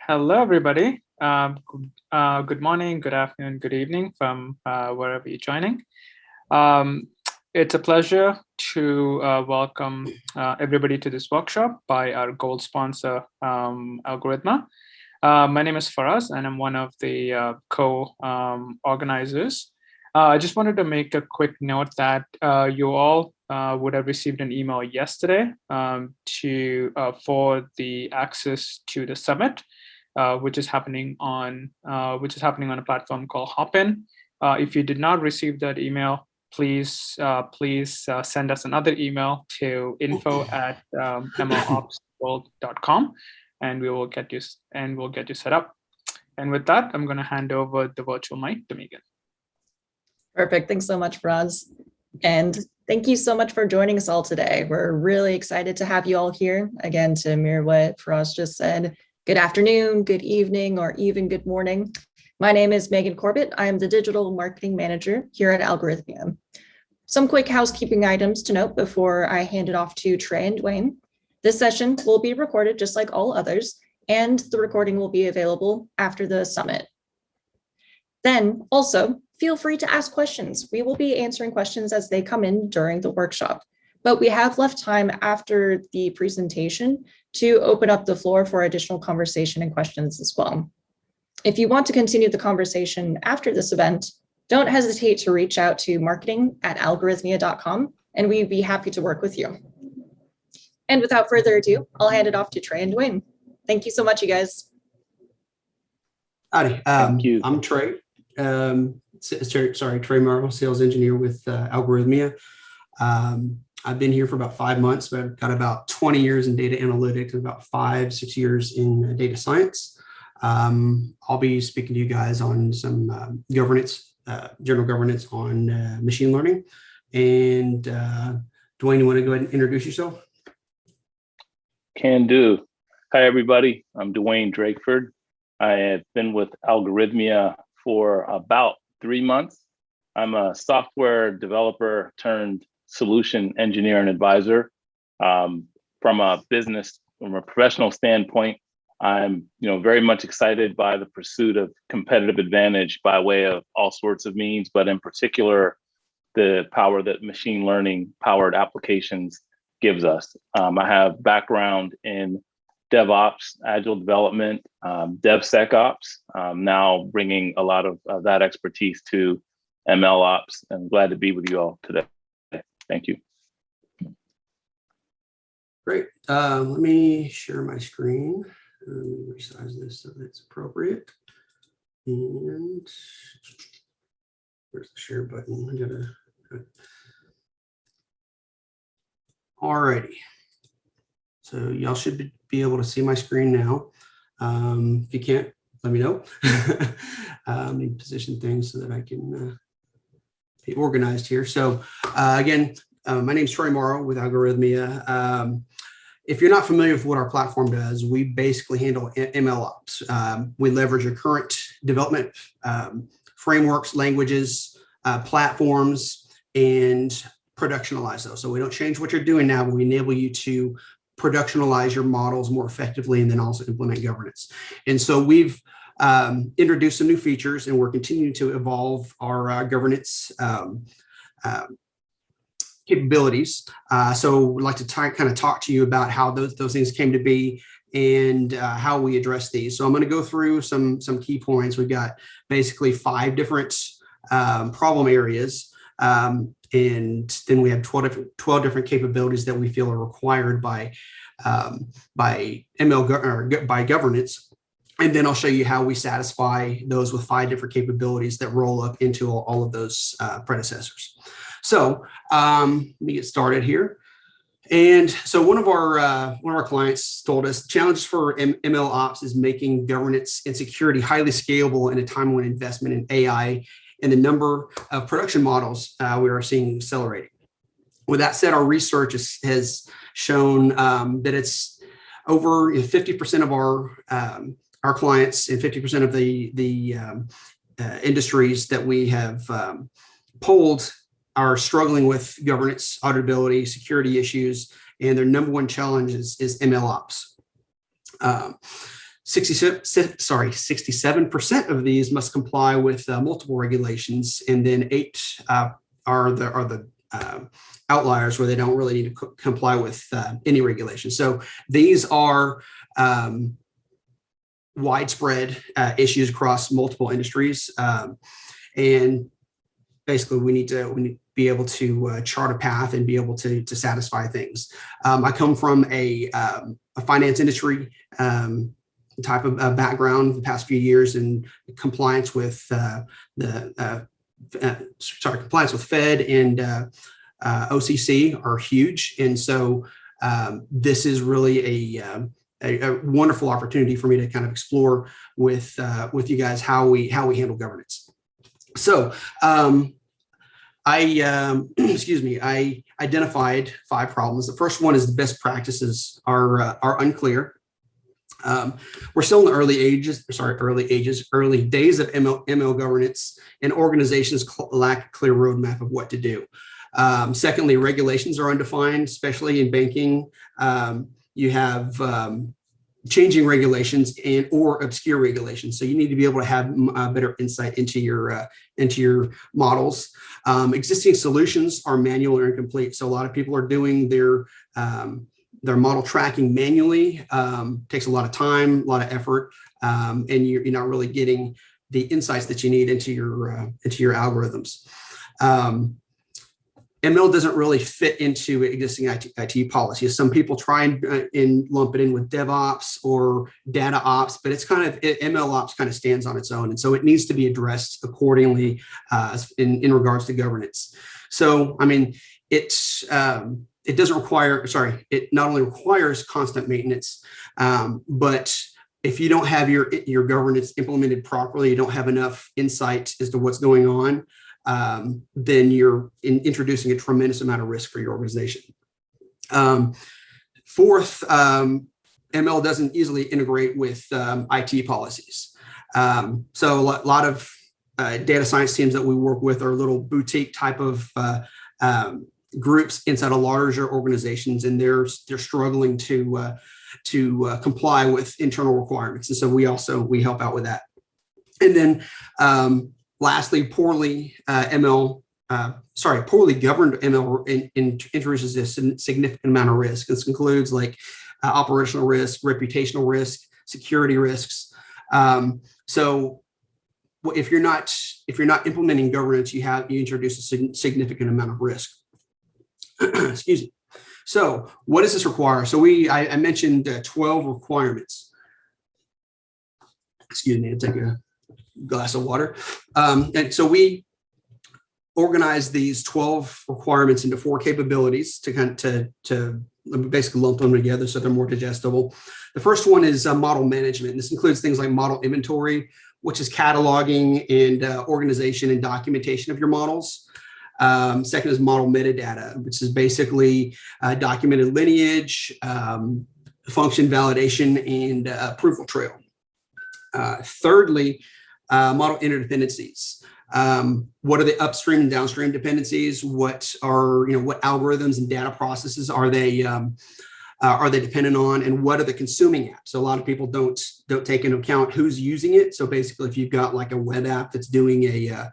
Hello, everybody. Good morning, good afternoon, good evening from wherever you're joining. It's a pleasure to welcome everybody to this workshop by our gold sponsor, Algorithmia. My name is Faraz, and I'm one of the co-organizers. I just wanted to make a quick note that you all would have received an email yesterday for the access to the summit, which is happening on a platform called Hopin. If you did not receive that email, please send us another email to info@mlopsworld.com, and we'll get you set up. And with that, I'm going to hand over the virtual mic to Megan. Perfect. Thanks so much, Faraz. And thank you so much for joining us all today. We're really excited to have you all here. Again, to mirror what Faraz just said, good afternoon, good evening, or even good morning. My name is Megan Corbett. I am the Digital Marketing Manager here at Algorithmia. Some quick housekeeping items to note before I hand it off to Trey and Dwayne. This session will be recorded just like all others, and the recording will be available after the summit. Then also, feel free to ask questions. We will be answering questions as they come in during the workshop, but we have left time after the presentation to open up the floor for additional conversation and questions as well. If you want to continue the conversation after this event, don't hesitate to reach out to marketing@algorithmia.com, and we'd be happy to work with you. And without further ado, I'll hand it off to Trey and Dwayne. Thank you so much, you guys. Howdy, Thank you. I'm Trey. Trey Morrow, sales engineer with Algorithmia. I've been here for about 5 months, but I've got about 20 years in data analytics and about 5-6 years in data science. I'll be speaking to you guys on some governance, general governance on machine learning. And Dwayne, you want to go ahead and introduce yourself? Can do. Hi, everybody. I'm Dwayne Dreakford. I have been with Algorithmia for about 3 months. I'm a software developer turned solution engineer and advisor. From a professional standpoint, I'm very much excited by the pursuit of competitive advantage by way of all sorts of means, but in particular, the power that machine learning powered applications gives us. I have background in DevOps, agile development, DevSecOps, now bringing a lot of that expertise to MLOps. I'm glad to be with you all today. Thank you. Great. Let me share my screen. Let me resize this so that's appropriate. And where's the share button? All righty. So y'all should be able to see my screen now. If you can't, let me know. Need to position things so that I can be organized here. So again, my name is Trey Morrow with Algorithmia. If you're not familiar with what our platform does, we basically handle MLOps. We leverage your current development frameworks, languages, platforms, and productionalize those. So we don't change what you're doing now, but we enable you to productionalize your models more effectively and then also implement governance. And so we've introduced some new features, and we're continuing to evolve our governance capabilities. So we'd like to kind of talk to you about how those things came to be and how we address these. So I'm going to go through some key points. We've got basically 5 different problem areas. And then we have 12 different capabilities that we feel are required by by governance. And then I'll show you how we satisfy those with 5 different capabilities that roll up into all of those predecessors. So let me get started here. And so one of our clients told us challenges for MLOps is making governance and security highly scalable in a time when investment in AI and the number of production models we are seeing accelerating. With that said, our research has shown that it's over 50% of our clients and 50% of the industries that we have polled are struggling with governance, auditability, security issues, and their number one challenge is MLOps. 67% of these must comply with multiple regulations, and then 8 are the outliers where they don't really need to comply with any regulation. So these are widespread issues across multiple industries, and basically we need to be able to chart a path and be able to satisfy things. I come from a finance industry type of background the past few years, and compliance with compliance with Fed and OCC are huge, and so this is really a wonderful opportunity for me to kind of explore with you guys how we handle governance. So I identified 5 problems. The first one is the best practices are unclear. We're still in the early days of ML governance, and organizations lack a clear roadmap of what to do. Secondly, regulations are undefined, especially in banking. You have changing regulations or obscure regulations. So you need to be able to have better insight into your models. Existing solutions are manual or incomplete. So a lot of people are doing their model tracking manually. Takes a lot of time, a lot of effort, and you're not really getting the insights that you need into your algorithms. ML doesn't really fit into existing IT policies. Some people try and lump it in with DevOps or data ops, but it's MLOps kind of stands on its own. And so it needs to be addressed accordingly in regards to governance. So, I mean, it not only requires constant maintenance, but if you don't have your governance implemented properly, you don't have enough insight as to what's going on, then you're introducing a tremendous amount of risk for your organization. Fourth, ML doesn't easily integrate with IT policies. So a lot of data science teams that we work with are little boutique type of groups inside of larger organizations, and they're struggling to comply with internal requirements. And so we help out with that. And then lastly, poorly governed ML introduces a significant amount of risk. This includes like operational risk, reputational risk, security risks. So if you're not implementing governance, you introduce a significant amount of risk. Excuse me. So what does this require? So I mentioned 12 requirements. Excuse me, I'll take a glass of water. And so we organize these 12 requirements into 4 capabilities to basically lump them together so they're more digestible. The first one is model management. This includes things like model inventory, which is cataloging and organization and documentation of your models. Second is model metadata, which is basically documented lineage, function validation, and approval trail. Thirdly, model interdependencies. What are the upstream and downstream dependencies? What algorithms and data processes are they dependent on, and what are the consuming apps? So a lot of people don't take into account who's using it. So basically, if you've got like a web app that's doing a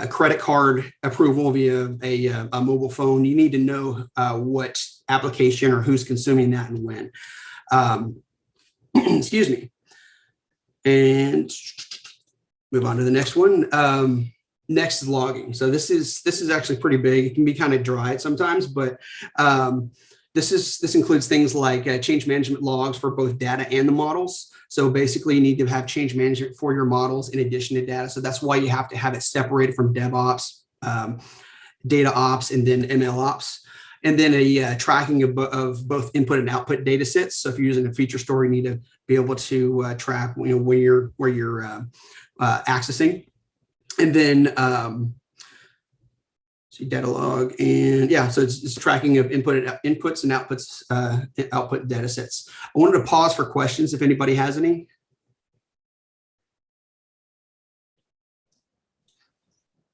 credit card approval via a mobile phone, you need to know what application or who's consuming that and when. Excuse me. And move on to the next one. Next is logging. So this is actually pretty big. It can be kind of dry sometimes, but this includes things like change management logs for both data and the models. So basically, you need to have change management for your models in addition to data. So that's why you have to have it separated from DevOps, data ops, and then MLOps. And then a tracking of both input and output data sets. So if you're using a feature store, you need to be able to track where you're accessing. And then see data log, and yeah, so it's tracking of inputs and outputs, output data sets. I wanted to pause for questions if anybody has any.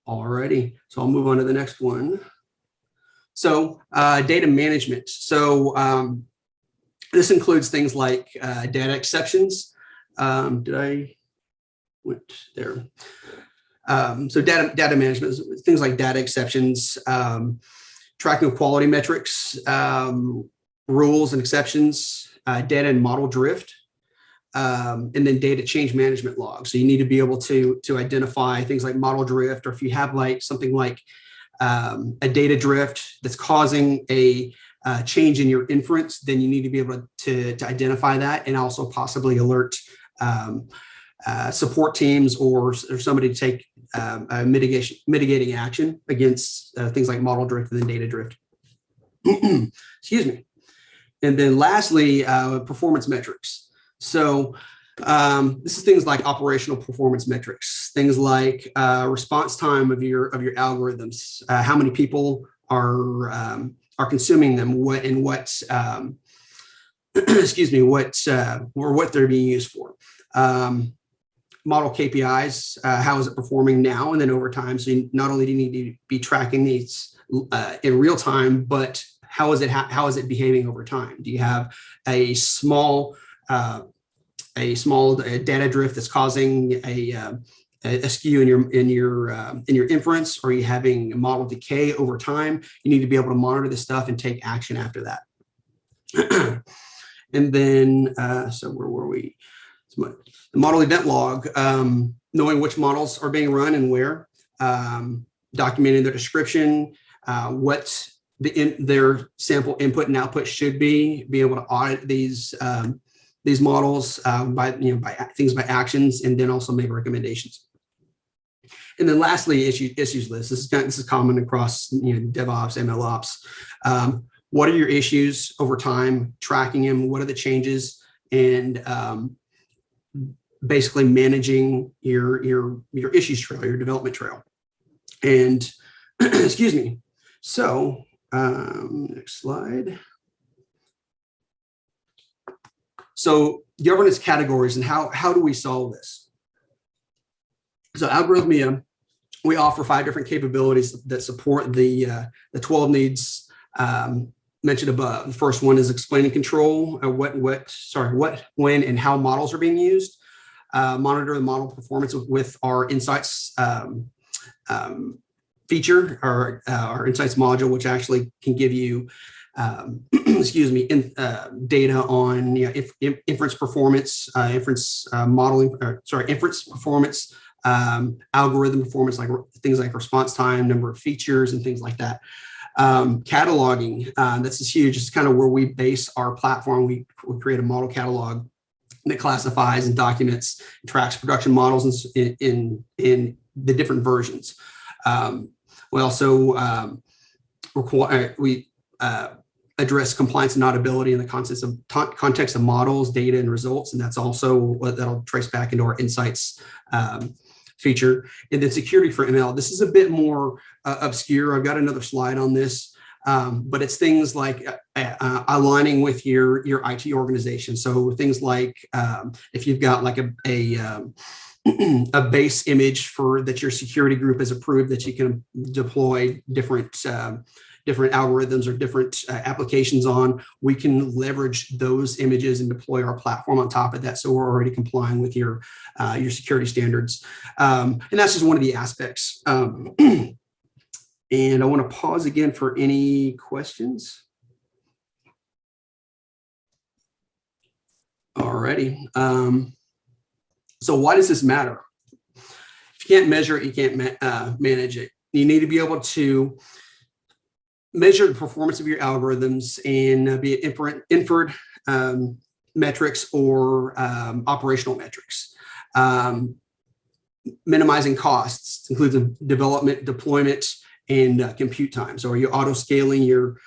Alrighty, so I'll move on to the next one. So data management. So This includes things like data exceptions. Did I went there? So data management, things like data exceptions, tracking of quality metrics, rules and exceptions, data and model drift, and then data change management logs. So you need to be able to identify things like model drift, or if you have like something like a data drift that's causing a change in your inference, then you need to be able to identify that and also possibly alert support teams or somebody to take mitigating action against things like model drift and then data drift. Excuse me. And then lastly, performance metrics. So this is things like operational performance metrics, things like response time of your algorithms, how many people are consuming them, what excuse me, what they're being used for. Model KPIs, how is it performing now and then over time? So not only do you need to be tracking these in real time, but how is it behaving over time? Do you have a small data drift that's causing a skew in your inference? Or are you having a model decay over time? You need to be able to monitor this stuff and take action after that. And then, so where were we? The model event log, knowing which models are being run and where, documenting their description, what their sample input and output should be able to audit these models by things by actions, and then also make recommendations. And then lastly, issues list. This is common across DevOps, MLOps. What are your issues over time? Tracking them. What are the changes? And basically managing your issues trail, your development trail. And excuse me. So next slide. So governance categories and how do we solve this? So Algorithmia, we offer 5 different capabilities that support the 12 needs mentioned above. The first one is explain and control what, when, and how models are being used. Monitor the model performance with our insights feature, our insights module, which actually can give you excuse me, data on inference performance, inference modeling, inference performance, algorithm performance, like things like response time, number of features, and things like that. Cataloging, this is huge. It's kind of where we base our platform. We create a model catalog that classifies and documents, and tracks production models in the different versions. We also address compliance and auditability in the context of models, data, and results, and that's also what that'll trace back into our insights feature. And then security for ML. This is a bit more obscure. I've got another slide on this, but it's things like aligning with your IT organization. So things like if you've got like a base image that your security group has approved that you can deploy different algorithms or different applications on, we can leverage those images and deploy our platform on top of that. So we're already complying with your security standards. And that's just one of the aspects. And I want to pause again for any questions. Alrighty. So why does this matter? If you can't measure it, you can't manage it. You need to be able to measure the performance of your algorithms in be it inferred metrics or operational metrics. Minimizing costs includes development, deployment, and compute time. So are you auto scaling your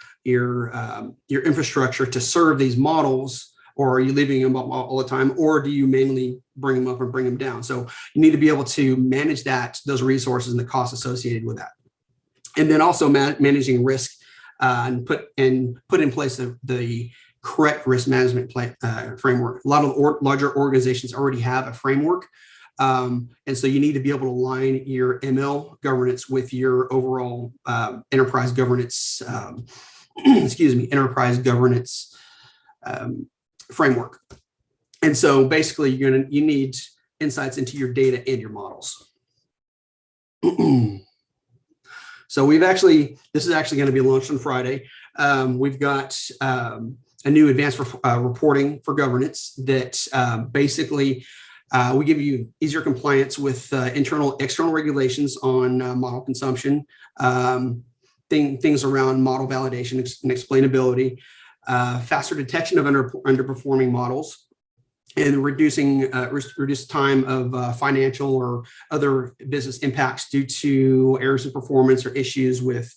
infrastructure to serve these models, or are you leaving them up all the time, or do you mainly bring them up and bring them down? So you need to be able to manage those resources and the costs associated with that. And then also managing risk and put in place the correct risk management framework. A lot of larger organizations already have a framework. And so you need to be able to align your ML governance with your overall enterprise governance, enterprise governance framework. And so basically you need insights into your data and your models. So this is actually going to be launched on Friday. We've got a new advanced reporting for governance that basically we give you easier compliance with internal, external regulations on model consumption, things around model validation and explainability, faster detection of underperforming models, and reduce time of financial or other business impacts due to errors in performance or issues with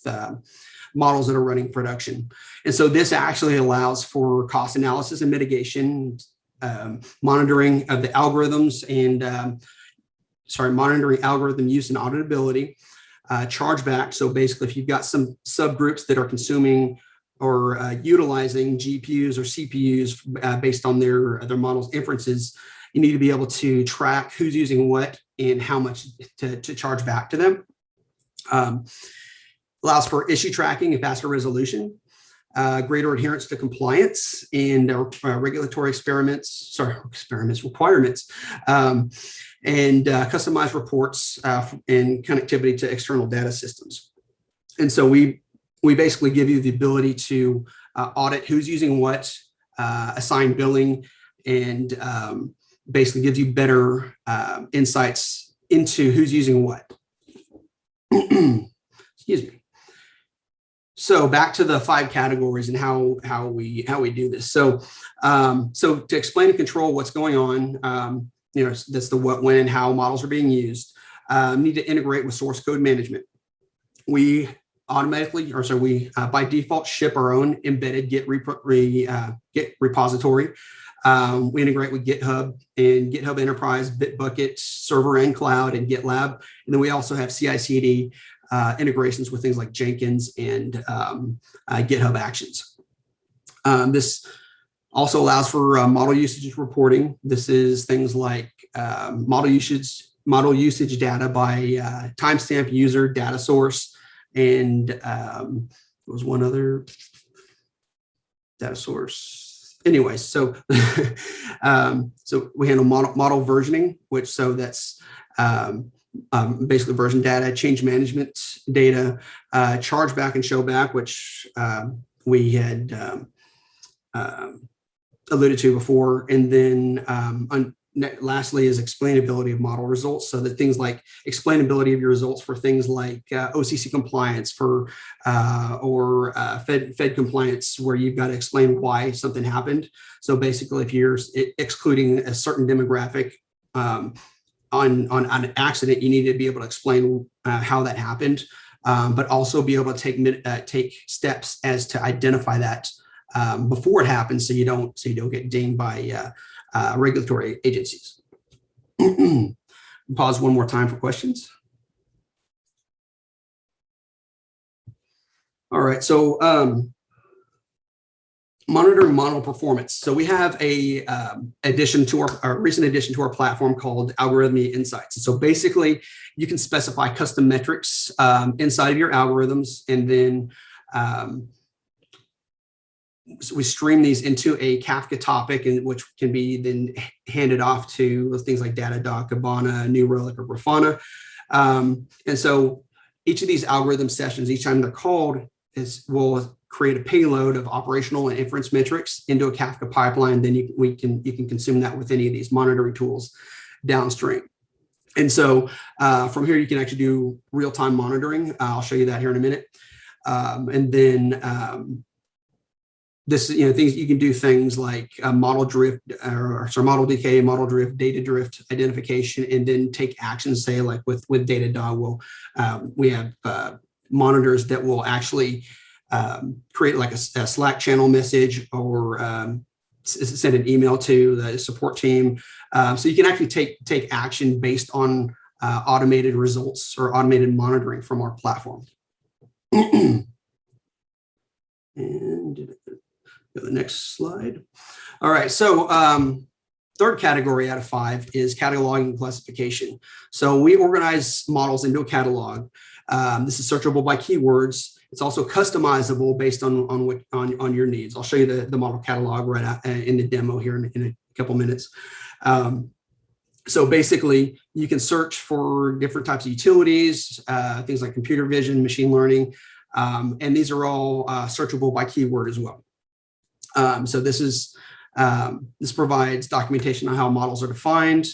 models that are running production. And so this actually allows for cost analysis and mitigation, monitoring of the algorithms and monitoring algorithm use and auditability, chargeback. So basically, if you've got some subgroups that are consuming or utilizing GPUs or CPUs based on their models' inferences, you need to be able to track who's using what and how much to charge back to them. Allows for issue tracking and faster resolution, greater adherence to compliance and regulatory requirements, and customized reports and connectivity to external data systems. And so we basically give you the ability to audit who's using what, assign billing, and basically gives you better insights into who's using what. Excuse me. So back to the 5 categories and how we do this. So to explain and control what's going on, that's the what, when, and how models are being used. Need to integrate with source code management. We by default ship our own embedded Git repository. We integrate with GitHub and GitHub Enterprise, Bitbucket, Server and Cloud, and GitLab. And then we also have CI/CD integrations with things like Jenkins and GitHub Actions. This also allows for model usage reporting. This is things like model usage data by timestamp, user, data source, and there was one other data source. Anyway, so so we handle model versioning, that's basically version data, change management data, chargeback and showback, which we had alluded to before, and then lastly is explainability of model results. So that things like explainability of your results for things like OCC compliance or Fed compliance, where you've got to explain why something happened. So basically, if you're excluding a certain demographic on an accident, you need to be able to explain how that happened, but also be able to take steps as to identify that before it happens, so you don't get dinged by regulatory agencies. Pause one more time for questions. All right, so monitoring model performance. So we have a recent addition to our platform called Algorithmia Insights. So basically, you can specify custom metrics inside of your algorithms, and then so we stream these into a Kafka topic, and which can be then handed off to things like Datadog, Kibana, New Relic, or Grafana. And so each of these algorithm sessions, each time they're called, will create a payload of operational and inference metrics into a Kafka pipeline. Then you can consume that with any of these monitoring tools downstream. And so from here, you can actually do real-time monitoring. I'll show you that here in a minute. And then things you can do things like model drift model decay, model drift, data drift identification, and then take actions. Say like with Datadog, we have monitors that will actually create like a Slack channel message or send an email to the support team. So you can actually take action based on automated results or automated monitoring from our platform. And go to the next slide. All right, so third category out of 5 is cataloging and classification. So we organize models into a catalog. This is searchable by keywords. It's also customizable based on your needs. I'll show you the model catalog right out in the demo here in a couple minutes. So basically, you can search for different types of utilities, things like computer vision, machine learning, and these are all searchable by keyword as well. So this provides documentation on how models are defined,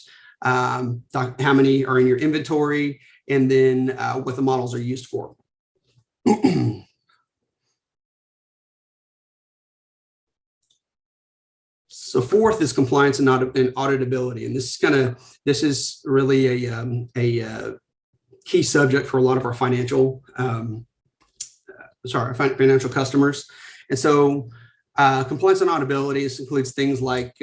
how many are in your inventory, and then what the models are used for. So fourth is compliance and auditability, and this is really a key subject for a lot of our financial customers. And so compliance and auditability, this includes things like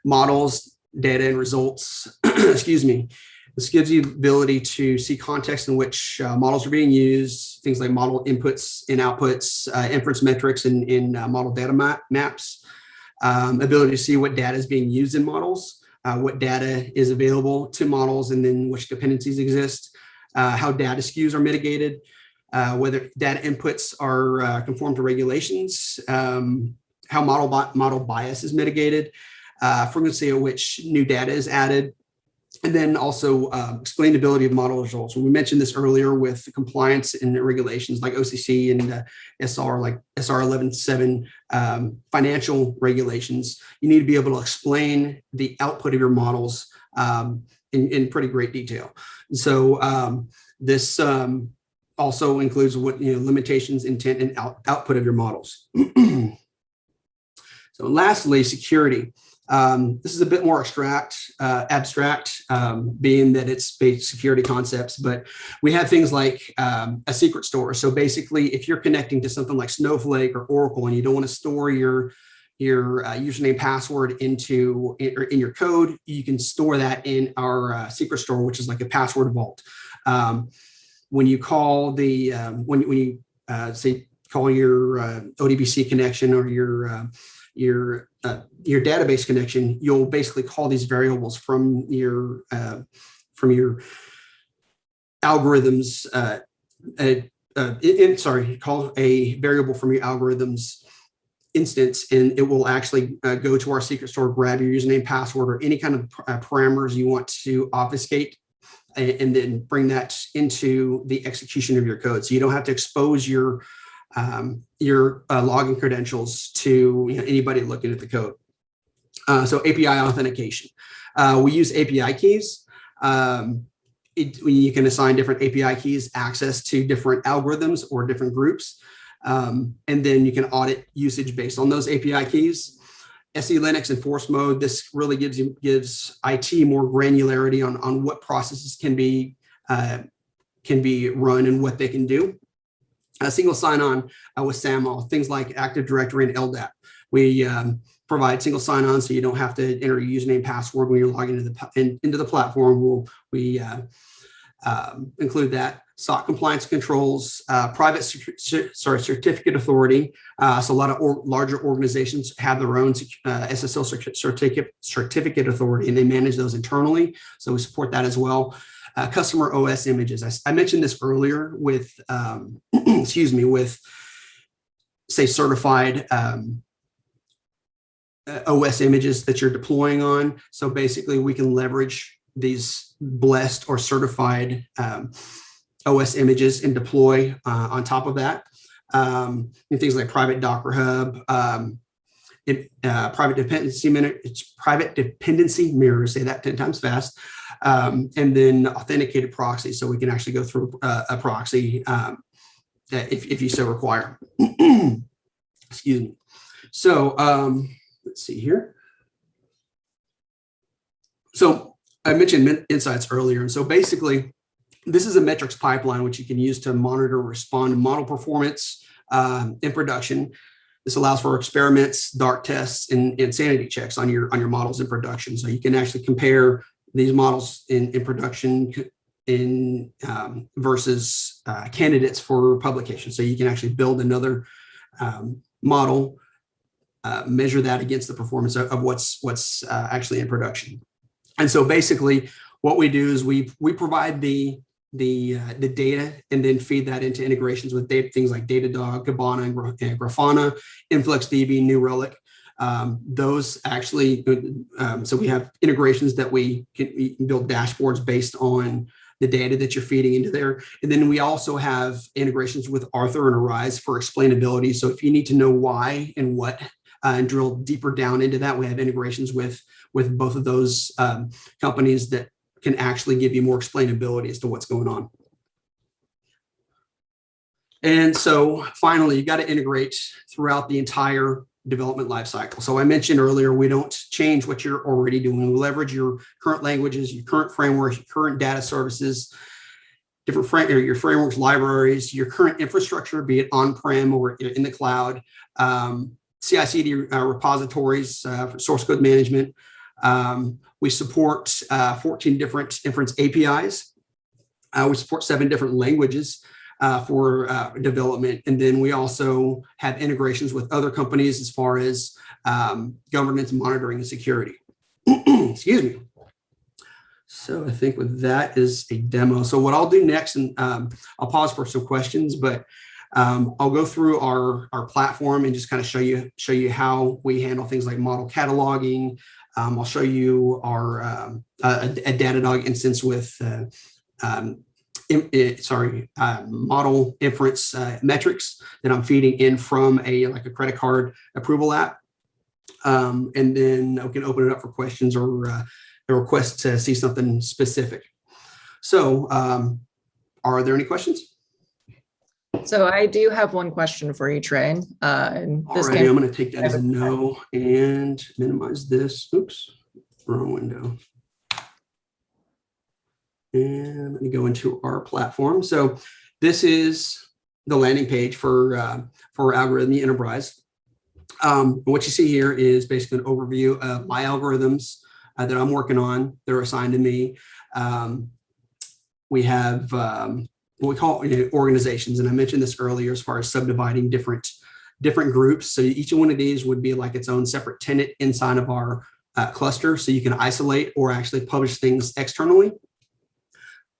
models, data, and results. Excuse me. This gives you the ability to see context in which models are being used, things like model inputs and outputs, inference metrics in model data maps, ability to see what data is being used in models, what data is available to models, and then which dependencies exist, how data skews are mitigated, whether data inputs are conform to regulations, how model bias is mitigated, frequency at which new data is added, and then also explainability of model results. We mentioned this earlier with the compliance and regulations like OCC and SR, like SR 11.7 financial regulations. You need to be able to explain the output of your models in pretty great detail. So this also includes what limitations, intent, and output of your models. So lastly, security. This is a bit more abstract, being that it's based security concepts, but we have things like a secret store. So basically, if you're connecting to something like Snowflake or Oracle and you don't want to store your username password in your code, you can store that in our secret store, which is like a password vault. When you call the call your ODBC connection or your database connection, you'll basically call these variables from your algorithms. Call a variable from your algorithms instance, and it will actually go to our secret store, grab your username, password, or any kind of parameters you want to obfuscate, and then bring that into the execution of your code. So you don't have to expose your login credentials to anybody looking at the code. So API authentication. We use API keys. You can assign different API keys access to different algorithms or different groups. And then you can audit usage based on those API keys. SE Linux and force mode. This really gives IT more granularity on what processes can be run and what they can do. A single sign-on with SAML, things like Active Directory and LDAP. We provide single sign-on, so you don't have to enter your username, password when you're logging into the platform. We include that. SOC compliance controls, private certificate authority. So a lot of larger organizations have their own SSL certificate authority, and they manage those internally. So we support that as well. Customer OS images. I mentioned this earlier with, with say certified OS images that you're deploying on. So basically we can leverage these blessed or certified OS images and deploy on top of that. And things like private Docker Hub, private dependency mirrors, say that 10 times fast. And then authenticated proxy, so we can actually go through a proxy if you so require. Excuse me. So let's see here. So I mentioned insights earlier. And so basically, this is a metrics pipeline which you can use to monitor and respond to model performance in production. This allows for experiments, dark tests, and sanity checks on your models in production. So you can actually compare these models in production versus candidates for publication. So you can actually build another model, measure that against the performance of what's actually in production. And so basically what we do is we provide the the data and then feed that into integrations with things like Datadog, Kibana, and Grafana, InfluxDB, New Relic. Those actually, so we have integrations that we can build dashboards based on the data that you're feeding into there. And then we also have integrations with Arthur and Arise for explainability. So if you need to know why and what, and drill deeper down into that, we have integrations with both of those companies that can actually give you more explainability as to what's going on. And so finally, you got to integrate throughout the entire development lifecycle. So I mentioned earlier, we don't change what you're already doing. We leverage your current languages, your current frameworks, your current data services, your frameworks, libraries, your current infrastructure, be it on-prem or in the cloud, CI/CD repositories for source code management. We support 14 different inference APIs. We support 7 different languages for development. And then we also have integrations with other companies as far as governance, monitoring, and security. Excuse me. So I think with that is a demo. So what I'll do next, and I'll pause for some questions, but I'll go through our platform and just kind of show you how we handle things like model cataloging. I'll show you our a Datadog instance with model inference metrics that I'm feeding in from a credit card approval app. And then I can open it up for questions or a request to see something specific. So are there any questions? So I do have one question for you, Trey. I'm going to take that as a no and minimize this. Oops, wrong window. And let me go into our platform. So this is the landing page for Algorithmia Enterprise. What you see here is basically an overview of my algorithms that I'm working on. They're assigned to me. We have what we call organizations, and I mentioned this earlier as far as subdividing different groups. So each one of these would be like its own separate tenant inside of our cluster, so you can isolate or actually publish things externally.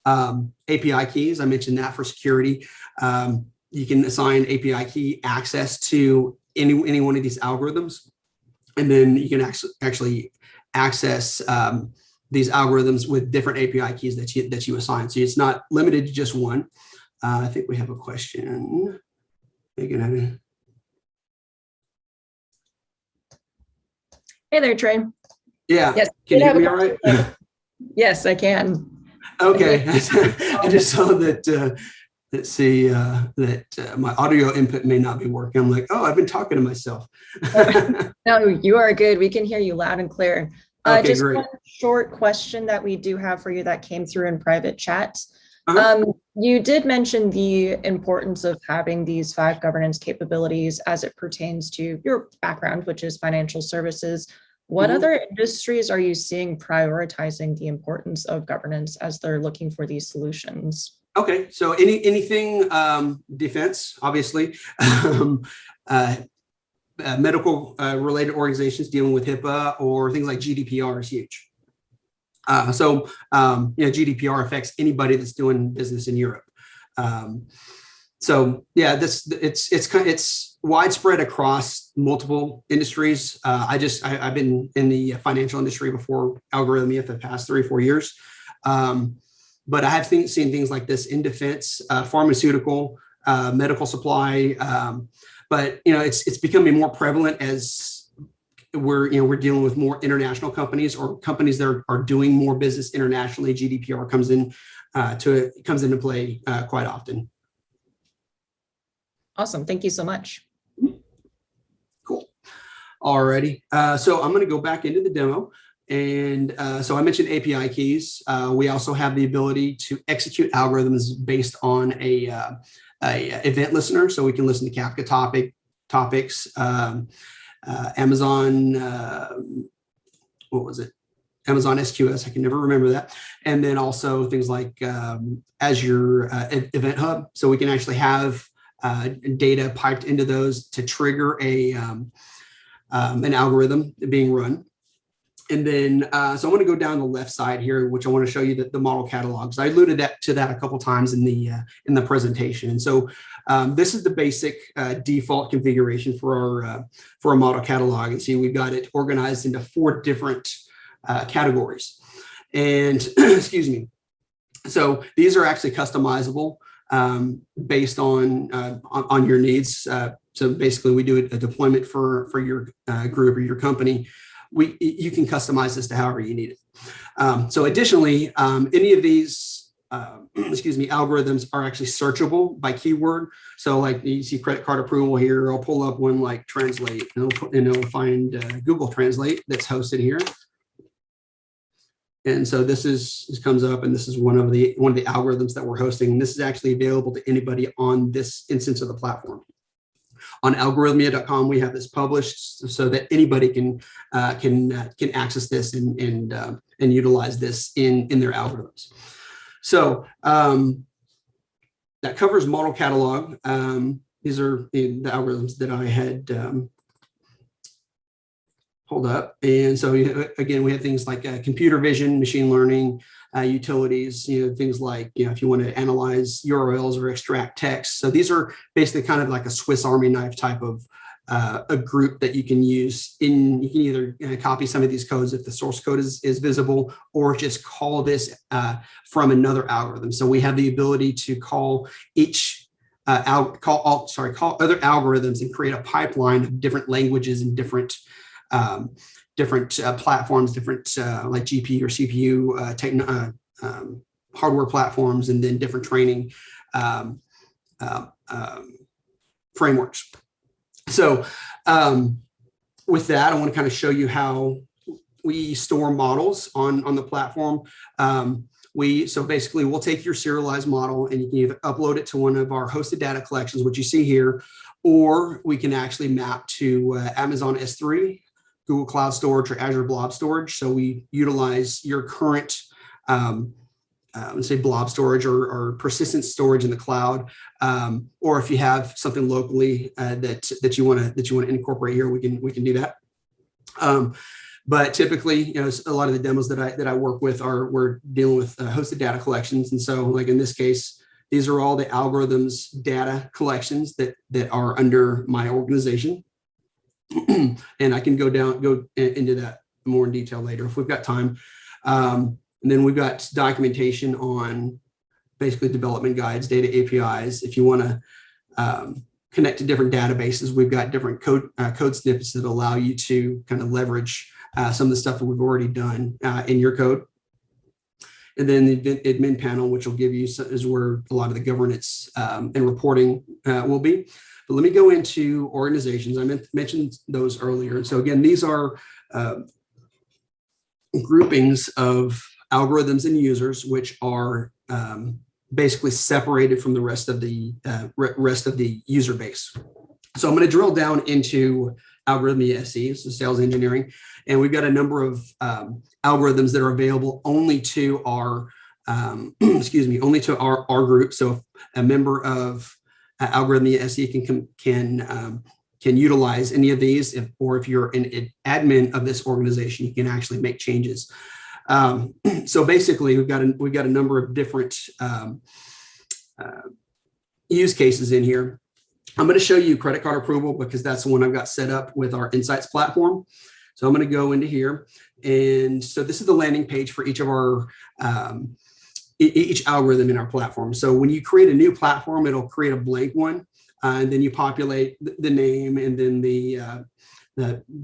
API keys, I mentioned that for security. You can assign API key access to any one of these algorithms, and then you can actually access these algorithms with different API keys that you assign. So it's not limited to just one. I think we have a question. Megan, Hey there, Trey. yeah. Yes. Can you hear me all right? Yes, I can. Okay. I just saw that. Let's see that my audio input may not be working. I'm like, oh, I've been talking to myself. No, you are good. We can hear you loud and clear. Okay, just great. one short question that we do have for you that came through in private chat. You did mention the importance of having these 5 governance capabilities as it pertains to your background, which is financial services. What other industries are you seeing prioritizing the importance of governance as they're looking for these solutions? Okay, so anything defense, obviously. Medical related organizations dealing with HIPAA or things like GDPR is huge. GDPR affects anybody that's doing business in Europe. So yeah, it's widespread across multiple industries. I've been in the financial industry before Algorithmia for the past 3 or 4 years. But I have seen things like this in defense, pharmaceutical, medical supply. But it's becoming more prevalent as we're dealing with more international companies or companies that are doing more business internationally. GDPR comes into play quite often. Awesome. Thank you so much. Cool. Alrighty. So I'm going to go back into the demo. And so I mentioned API keys. We also have the ability to execute algorithms based on a event listener. So we can listen to Kafka topics, Amazon, what was it? Amazon SQS, I can never remember that. And then also things like Azure Event Hub. So we can actually have data piped into those to trigger an algorithm being run. And then, so I'm going to go down the left side here, which I want to show you the model catalogs. I alluded to that a couple times in the presentation. And so this is the basic default configuration for our model catalog. And see, we've got it organized into 4 different categories. And excuse me. So these are actually customizable based on your needs. So basically, we do a deployment for your group or your company. You can customize this to however you need it. So additionally, any of these algorithms are actually searchable by keyword. So like you see credit card approval here, I'll pull up one like translate, and it'll find Google Translate that's hosted here. And so this comes up, and this is one of the algorithms that we're hosting. And this is actually available to anybody on this instance of the platform. On algorithmia.com, we have this published so that anybody can access this and utilize this in their algorithms. So that covers model catalog. These are the algorithms that I had pulled up. And so again, we have things like computer vision, machine learning, utilities, things like, if you want to analyze URLs or extract text. So these are basically kind of like a Swiss Army knife type of a group that you can use you can either copy some of these codes if the source code is visible, or just call this from another algorithm. So we have the ability to call call other algorithms and create a pipeline of different languages and different platforms, different like GPU or CPU hardware platforms, and then different training frameworks. So with that, I want to kind of show you how we store models on the platform. So basically, we'll take your serialized model, and you can either upload it to one of our hosted data collections, which you see here, or we can actually map to Amazon S3, Google Cloud Storage, or Azure Blob Storage. So we utilize your current, let's say, blob storage or persistent storage in the cloud, or if you have something locally that you want to incorporate here, we can do that. But typically, a lot of the demos that I work with we're dealing with hosted data collections, and so like in this case, these are all the algorithms data collections that are under my organization. And I can go into that more in detail later if we've got time. And then we've got documentation on basically development guides, data APIs. If you want to connect to different databases, we've got different code snippets that allow you to kind of leverage some of the stuff that we've already done in your code. And then the admin panel, which will give you, is where a lot of the governance and reporting will be. But let me go into organizations. I mentioned those earlier. And so again, these are groupings of algorithms and users, which are basically separated from the rest of the user base. So I'm going to drill down into Algorithmia SE, so sales engineering, and we've got a number of algorithms that are available only to our only to our group. So if a member of Algorithmia SE can utilize any of these, or if you're an admin of this organization, you can actually make changes. So basically, we've got a number of different use cases in here. I'm going to show you credit card approval because that's the one I've got set up with our Insights platform. So I'm going to go into here, and so this is the landing page for each of our each algorithm in our platform. So when you create a new platform, it'll create a blank one, and then you populate the name, and then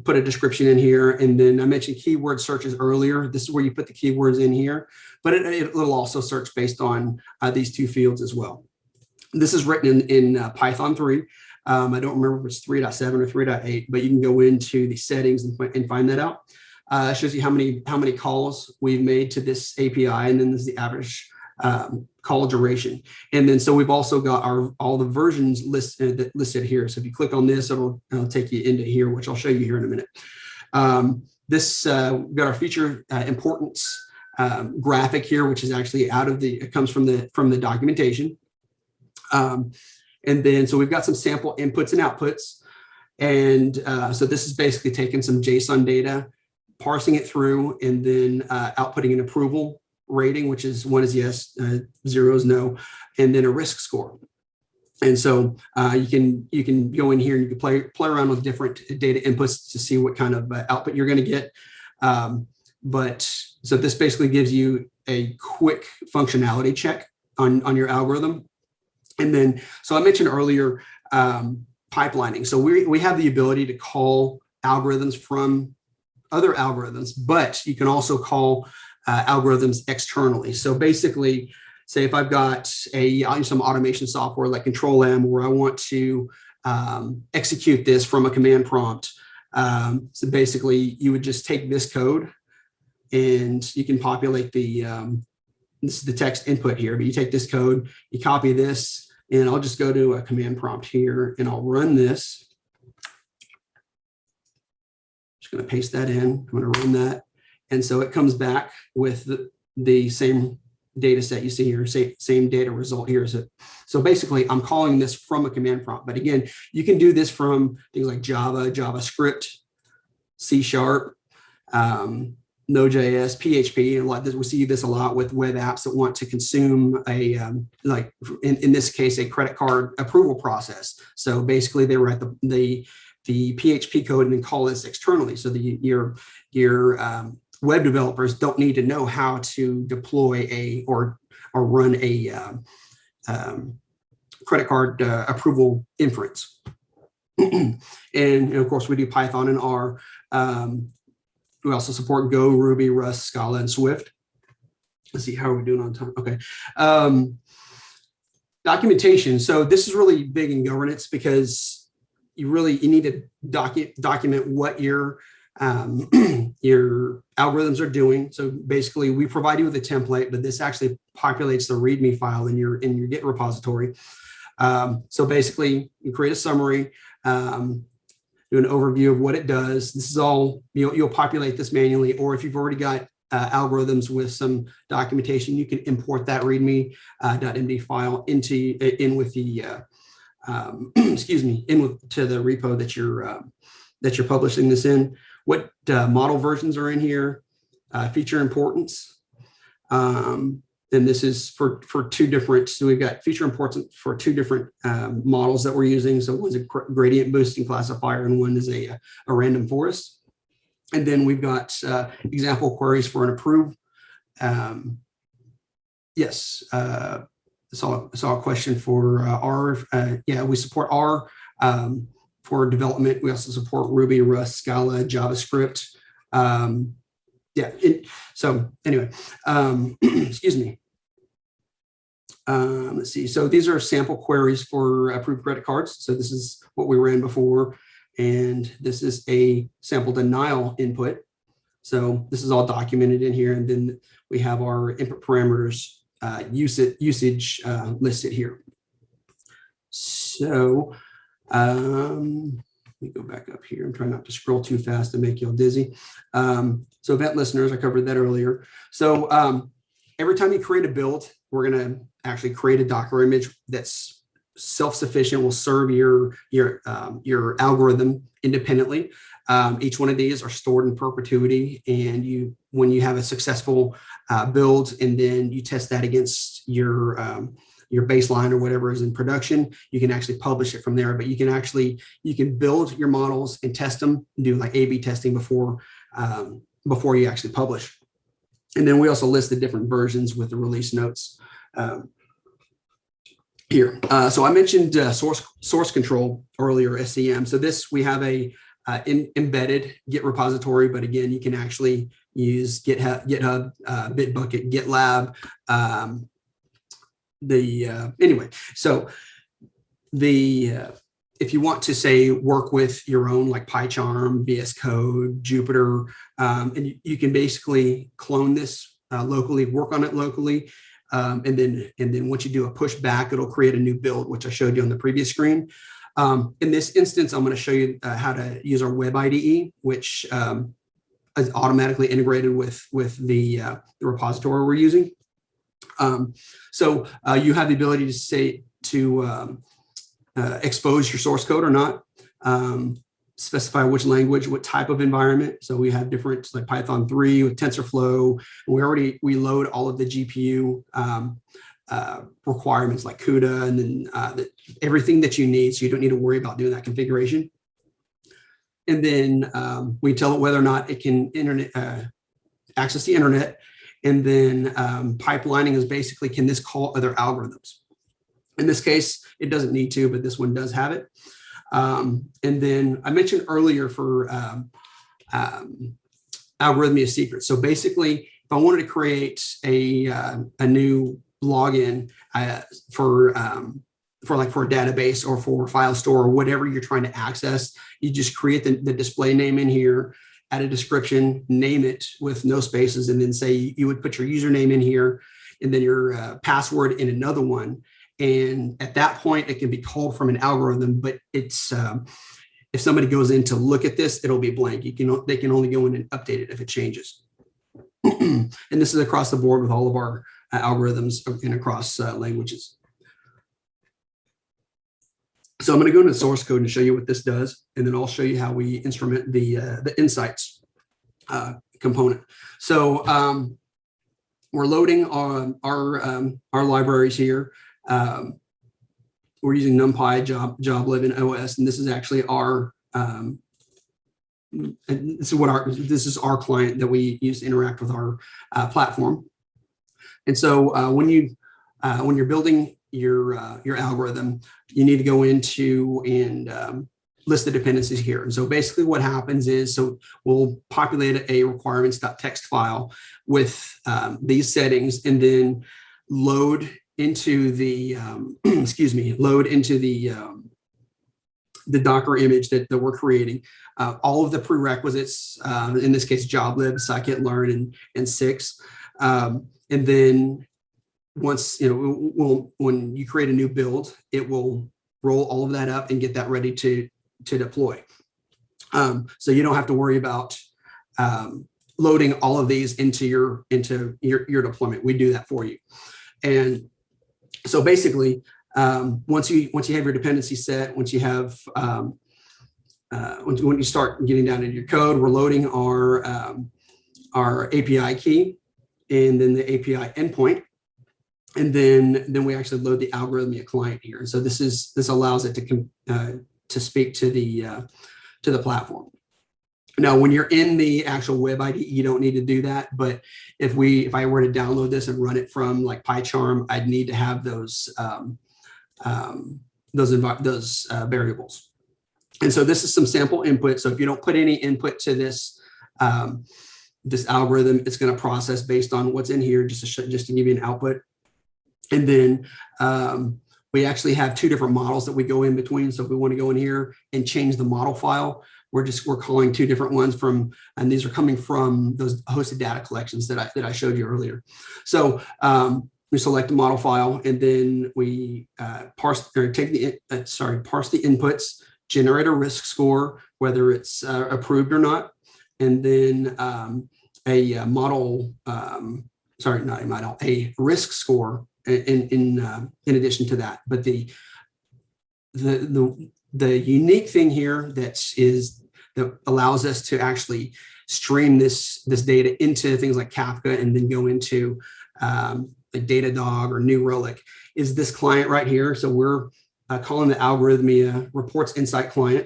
put a description in here. And then I mentioned keyword searches earlier. This is where you put the keywords in here, but it'll also search based on these two fields as well. This is written in Python 3. I don't remember if it's 3.7 or 3.8, but you can go into the settings and find that out. It shows you how many calls we've made to this API, and then this is the average call duration. And then so we've also got all the versions listed here. So if you click on this, it'll take you into here, which I'll show you here in a minute. We've got our feature importance graphic here, which is actually it comes from the documentation. And then so we've got some sample inputs and outputs. And so this is basically taking some JSON data, parsing it through, and then outputting an approval rating, which is 1 is yes, 0 is no, and then a risk score. And so you can go in here and you can play around with different data inputs to see what kind of output you're going to get. But so this basically gives you a quick functionality check on your algorithm. And then, so I mentioned earlier pipelining. So we have the ability to call algorithms from other algorithms, but you can also call algorithms externally. So basically, say if I've got some automation software like Control M, where I want to execute this from a command prompt. So basically, you would just take this code, and you can populate this is the text input here. But you take this code, you copy this, and I'll just go to a command prompt here, and I'll run this. Just going to paste that in. I'm going to run that, and so it comes back with the same data set you see here, same data result here. So basically, I'm calling this from a command prompt. But again, you can do this from things like Java, JavaScript, C#, Node.js, PHP. And like this, we see this a lot with web apps that want to consume like in this case, a credit card approval process. So basically, they write the PHP code and then call this externally. So your web developers don't need to know how to deploy or run a credit card approval inference. And of course, we do Python and R. We also support Go, Ruby, Rust, Scala, and Swift. Let's see, how are we doing on time? Okay. Documentation. So this is really big in governance because you need to document what your algorithms are doing. So basically, we provide you with a template, but this actually populates the README file in your Git repository. So basically, you create a summary, do an overview of what it does. This is all, you'll populate this manually, or if you've already got algorithms with some documentation, you can import that README.md file in with the to the repo that you're publishing this in. What model versions are in here, feature importance. And this is for two different, so we've got feature importance for two different models that we're using. So one's a gradient boosting classifier and one is a random forest. And then we've got example queries for an approve. Yes, I saw a question for R. Yeah, we support R for development. We also support Ruby, Rust, Scala, JavaScript. So anyway, excuse me. Let's see. So these are sample queries for approved credit cards. So this is what we ran before. And this is a sample denial input. So this is all documented in here. And then we have our input parameters usage listed here. So let me go back up here. I'm trying not to scroll too fast to make you all dizzy. So event listeners, I covered that earlier. So every time you create a build, we're going to actually create a Docker image that's self-sufficient, will serve your algorithm independently. Each one of these are stored in perpetuity, and when you have a successful build, and then you test that against your baseline or whatever is in production, you can actually publish it from there. But you can build your models and test them, do like A/B testing before you actually publish. And then we also list the different versions with the release notes here. So I mentioned source control earlier, SCM. So this, we have a embedded Git repository, but again, you can actually use GitHub, Bitbucket, GitLab. Anyway, so if you want to say work with your own like PyCharm, VS Code, Jupyter, and you can basically clone this locally, work on it locally, and then once you do a push back, it'll create a new build, which I showed you on the previous screen. In this instance, I'm going to show you how to use our web IDE, which is automatically integrated with the repository we're using. So you have the ability to expose your source code or not. specify which language, what type of environment. So we have different like Python 3 with TensorFlow. We load all of the GPU requirements like CUDA, and then everything that you need. So you don't need to worry about doing that configuration. And then we tell it whether or not it can access the internet. And then pipelining is basically, can this call other algorithms? In this case, it doesn't need to, but this one does have it. And then I mentioned earlier for Algorithmia secrets. So basically, if I wanted to create a new login for a database or for a file store or whatever you're trying to access, you just create the display name in here, add a description, name it with no spaces, and then say you would put your username in here and then your password in another one. And at that point, it can be called from an algorithm, but it's if somebody goes in to look at this, it'll be blank. They can only go in and update it if it changes. And this is across the board with all of our algorithms and across languages. So I'm going to go into the source code and show you what this does, and then I'll show you how we instrument the insights component. So we're loading on our libraries here. We're using NumPy, joblib, and OS, and this is actually our this is our client that we use to interact with our platform. And so when you're building your algorithm, you need to go into and list the dependencies here. And so basically what happens is, so we'll populate a requirements.txt file with these settings, and then load into the the Docker image that we're creating, all of the prerequisites, in this case, joblib, scikit-learn, and 6. And then once, when you create a new build, it will roll all of that up and get that ready to deploy. So you don't have to worry about loading all of these into your deployment. We do that for you. And so basically, once you have your dependency set, once you have when you start getting down into your code, we're loading our API key and then the API endpoint, and then we actually load the Algorithmia client here. And so this allows it to speak to the platform. Now, when you're in the actual web IDE, you don't need to do that. But if I were to download this and run it from like PyCharm, I'd need to have those variables. And so this is some sample input. So if you don't put any input to this this algorithm, it's going to process based on what's in here, just to give you an output. And then we actually have two different models that we go in between. So if we want to go in here and change the model file, we're calling two different ones and these are coming from those hosted data collections that I showed you earlier. So we select the model file, and then we parse the inputs, generate a risk score, whether it's approved or not, and then a risk score in addition to that. But the unique thing here that allows us to actually stream this data into things like Kafka and then go into like Datadog or New Relic is this client right here. So we're calling the Algorithmia Reports Insight client,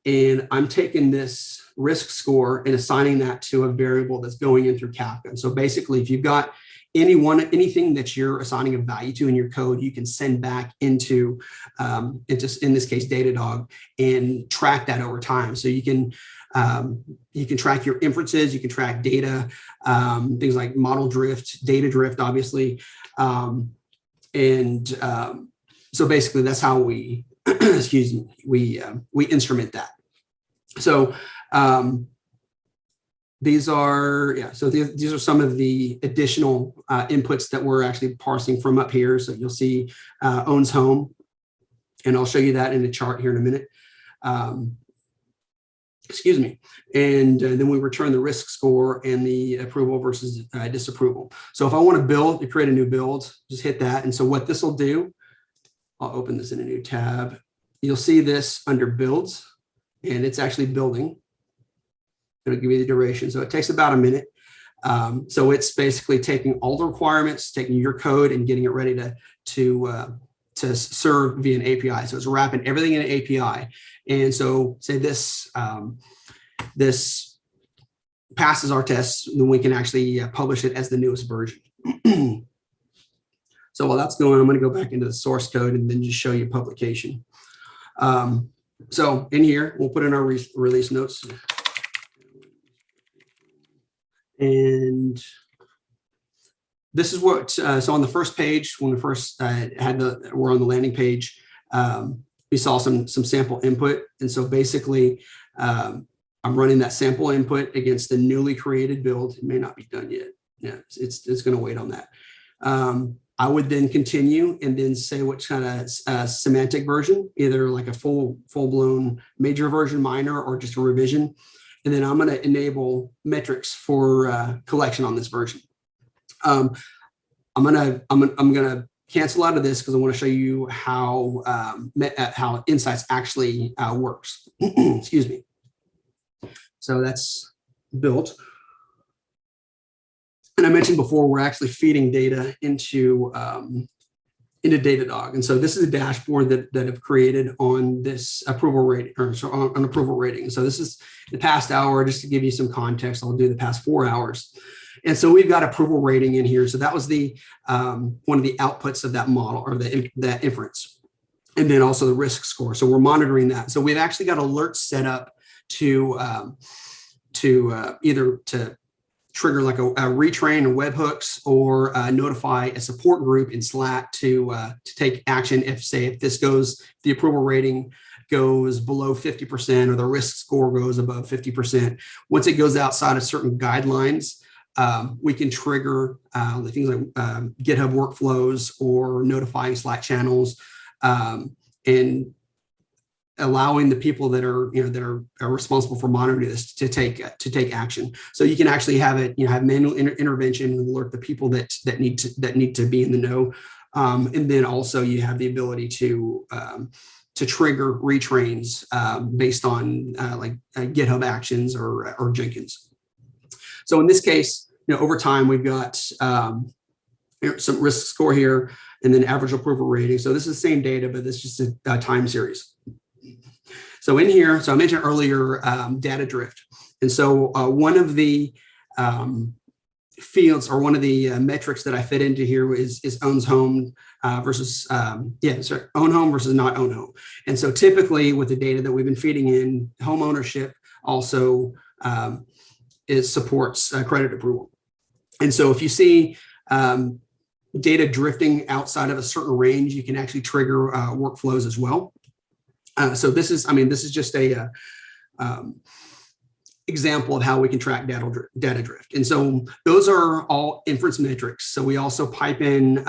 and I'm taking this risk score and assigning that to a variable that's going in through Kafka. And so basically, if you've got anything that you're assigning a value to in your code, you can send back into in this case Datadog and track that over time. So you can track your inferences, you can track data, things like model drift, data drift, obviously, so basically that's how we we instrument that. So these are some of the additional inputs that we're actually parsing from up here. So you'll see owns home, and I'll show you that in a chart here in a minute. And then we return the risk score and the approval versus disapproval. So if I want to create a new build, just hit that. And so what this will do, I'll open this in a new tab. You'll see this under builds. and it's actually building. It'll give you the duration. So it takes about a minute. So it's basically taking all the requirements, taking your code and getting it ready to serve via an API. So it's wrapping everything in an API. And so say this passes our tests, then we can actually publish it as the newest version. So while that's going, I'm going to go back into the source code and then just show you publication. So in here, we'll put in our release notes. And this is what, so on the first page, when we first we're on the landing page, we saw some sample input. And so basically, I'm running that sample input against the newly created build. It may not be done yet. Yeah, it's going to wait on that. I would then continue and then say what kind of semantic version, either like a full-blown major version, minor, or just a revision. And then I'm going to enable metrics for collection on this version. I'm going to cancel out of this because I want to show you how Insights actually works. Excuse me. So that's built. And I mentioned before, we're actually feeding data into Datadog. And so this is a dashboard that I've created on this approval rating, or so on approval rating. So this is the past hour, just to give you some context, I'll do the past 4 hours. And so we've got approval rating in here. So that was the one of the outputs of that model, or that inference. And then also the risk score. So we're monitoring that. So we've actually got alerts set up to either to trigger like a retrain or webhooks, or notify a support group in Slack to take action if the approval rating goes below 50% or the risk score goes above 50%. Once it goes outside of certain guidelines, we can trigger things like GitHub workflows or notifying Slack channels, and allowing the people that are responsible for monitoring this to take action. So you can actually have it, have manual intervention and alert the people that need to be in the know, and then also you have the ability to trigger retrains based on like GitHub Actions or Jenkins. So in this case, over time we've got some risk score here, and then average approval rating. So this is the same data, but this is just a time series. So in here, so I mentioned earlier data drift. And so one of the fields, or one of the metrics that I fit into here is owns home versus, own home versus not own home. And so typically with the data that we've been feeding in, home ownership also supports credit approval. And so if you see data drifting outside of a certain range, you can actually trigger workflows as well. So this is just a example of how we can track data drift. And so those are all inference metrics. So we also pipe in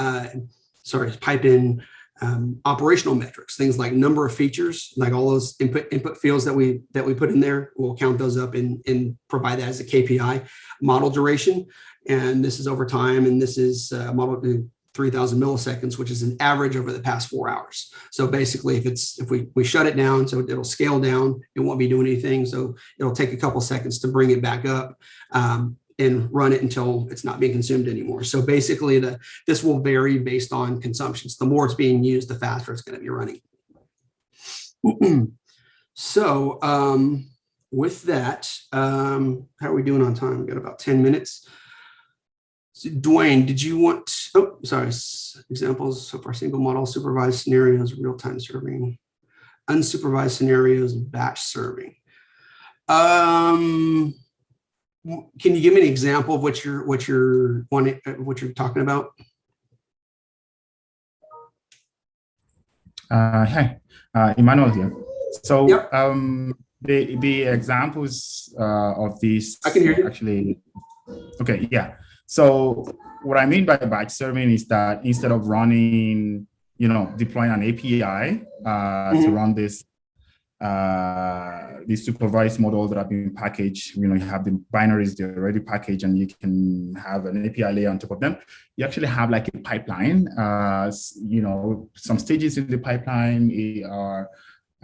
operational metrics, things like number of features, like all those input fields that we put in there. We'll count those up and provide that as a KPI. Model duration, and this is over time, and this is model 3,000 milliseconds, which is an average over the past 4 hours. So basically, if we shut it down, so it'll scale down, it won't be doing anything. So it'll take a couple seconds to bring it back up and run it until it's not being consumed anymore. So basically, this will vary based on consumptions. The more it's being used, the faster it's going to be running. So with that, how are we doing on time? We've got about 10 minutes. So Dwayne, did you want, examples of our single model, supervised scenarios, real-time serving, unsupervised scenarios, batch serving. Can you give me an example of what you're talking about? Hi, Emmanuel here. So yep. The examples of these, I can hear you. Actually, okay, yeah. So what I mean by batch serving is that instead of running, deploying an API to run this supervised model that have been packaged, you have the binaries, they're already packaged, and you can have an API layer on top of them. You actually have like a pipeline, some stages in the pipeline are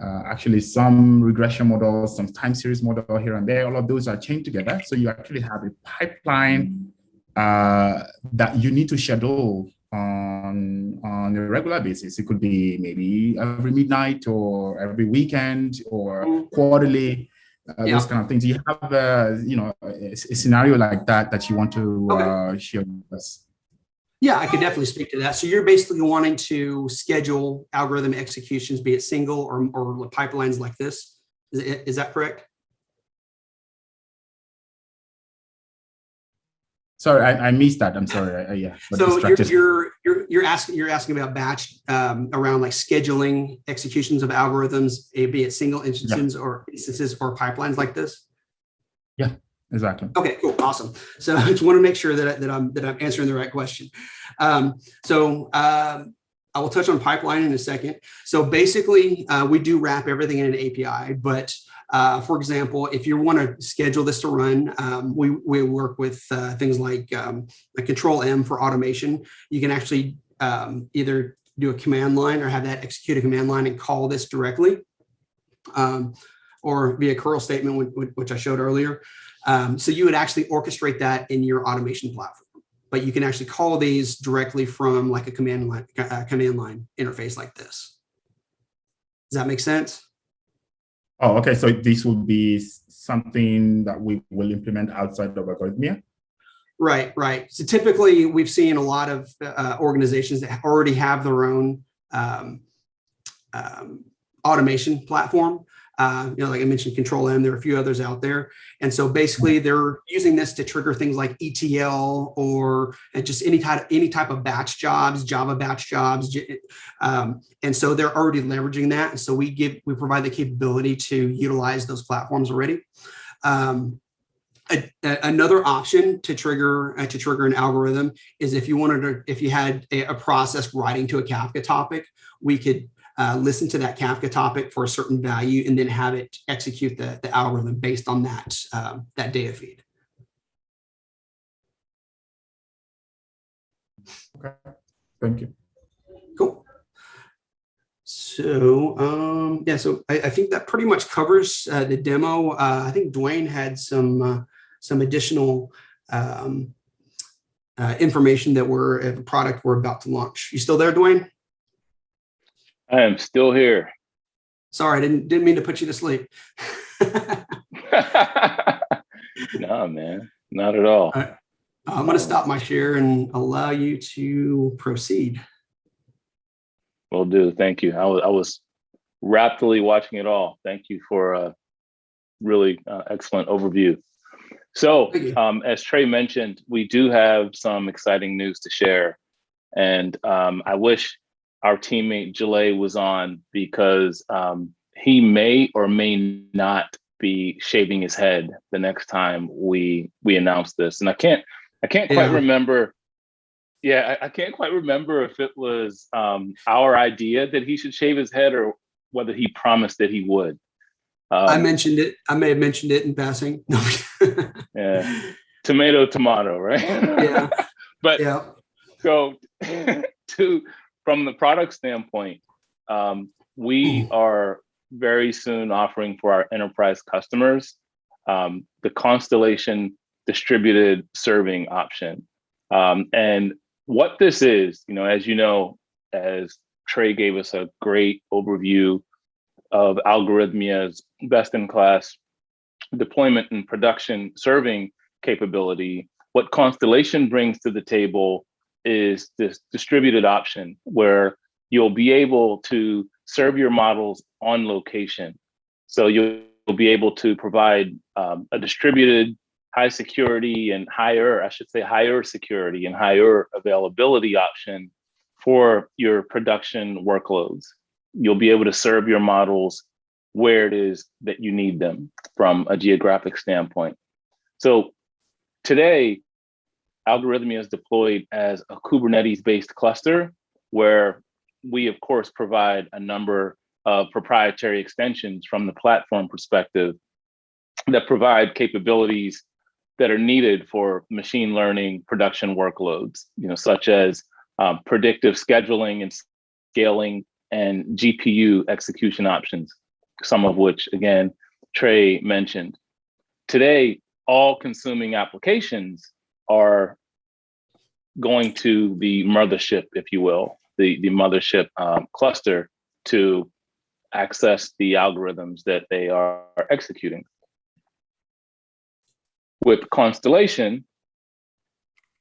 actually some regression models, some time series model here and there. All of those are chained together. So you actually have a pipeline that you need to schedule on a regular basis. It could be maybe every midnight or every weekend or quarterly. Those kind of things. You have a scenario like that you want to share with us? Yeah, I could definitely speak to that. So you're basically wanting to schedule algorithm executions, be it single or pipelines like this. Is that correct? Sorry, I missed that. I'm sorry. Yeah. So you're asking about batch around like scheduling executions of algorithms, be it single instances or pipelines like this. Yeah, exactly. Okay, cool, awesome. So I just want to make sure that I'm answering the right question. I will touch on pipeline in a second. So basically, we do wrap everything in an API, but for example, if you want to schedule this to run, we work with things like a control M for automation. You can actually either do a command line or have that execute a command line and call this directly, or via curl statement, which I showed earlier. So you would actually orchestrate that in your automation platform, but you can actually call these directly from like a command line interface like this. Does that make sense? Oh, okay. So this will be something that we will implement outside of Algorithmia? Right, right. So typically we've seen a lot of organizations that already have their own automation platform. Like I mentioned, Control M, there are a few others out there. And so basically they're using this to trigger things like ETL or just any type of batch jobs, Java batch jobs. And so they're already leveraging that. And so we provide the capability to utilize those platforms already. Another option to trigger an algorithm is if you had a process writing to a Kafka topic, we could listen to that Kafka topic for a certain value and then have it execute the algorithm based on that data feed. Okay, thank you. Cool. So so I think that pretty much covers the demo. I think Dwayne had some additional information that a product we're about to launch. You still there, Dwayne? I am still here. Sorry, I didn't mean to put you to sleep. No, man, not at all. I'm going to stop my share and allow you to proceed. Will do. Thank you. I was raptly watching it all. Thank you for a really excellent overview. So, as Trey mentioned, we do have some exciting news to share, and I wish our teammate Jalay was on because he may or may not be shaving his head the next time we announce this. And I can't quite remember. Yeah, I can't quite remember if it was our idea that he should shave his head or whether he promised that he would. I mentioned it. I may have mentioned it in passing. Yeah, tomato, right? Yeah. But yeah. So from the product standpoint, we are very soon offering for our enterprise customers the Constellation distributed serving option. And what this is, as Trey gave us a great overview of Algorithmia's best-in-class deployment and production serving capability, what Constellation brings to the table is this distributed option where you'll be able to serve your models on location. So you'll be able to provide a distributed high security and higher security and higher availability option for your production workloads. You'll be able to serve your models where it is that you need them from a geographic standpoint. So today, Algorithmia is deployed as a Kubernetes-based cluster where we, of course, provide a number of proprietary extensions from the platform perspective that provide capabilities that are needed for machine learning production workloads, such as predictive scheduling and scaling and GPU execution options. some of which, again, Trey mentioned. Today, all consuming applications are going to the mothership, if you will, the mothership cluster to access the algorithms that they are executing. With Constellation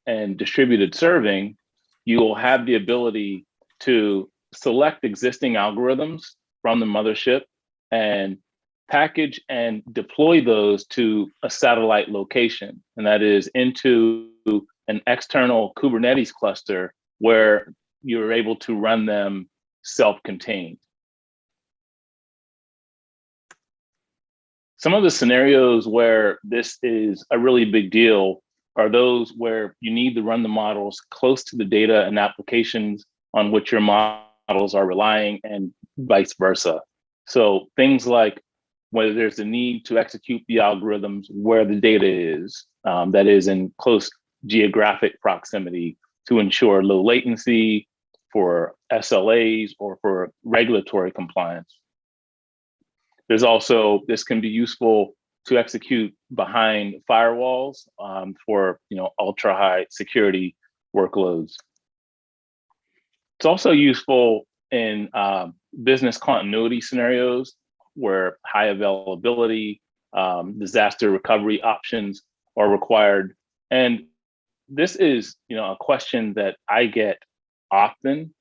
and distributed serving, you will have the ability to select existing algorithms from the mothership and package and deploy those to a satellite location. And that is into an external Kubernetes cluster where you're able to run them self-contained. Some of the scenarios where this is a really big deal are those where you need to run the models close to the data and applications on which your models are relying, and vice versa. So things like whether there's a need to execute the algorithms where the data is, that is in close geographic proximity to ensure low latency for SLAs or for regulatory compliance. There's also, this can be useful to execute behind firewalls for ultra high security workloads. It's also useful in business continuity scenarios where high availability, disaster recovery options are required. And this is a question that I get often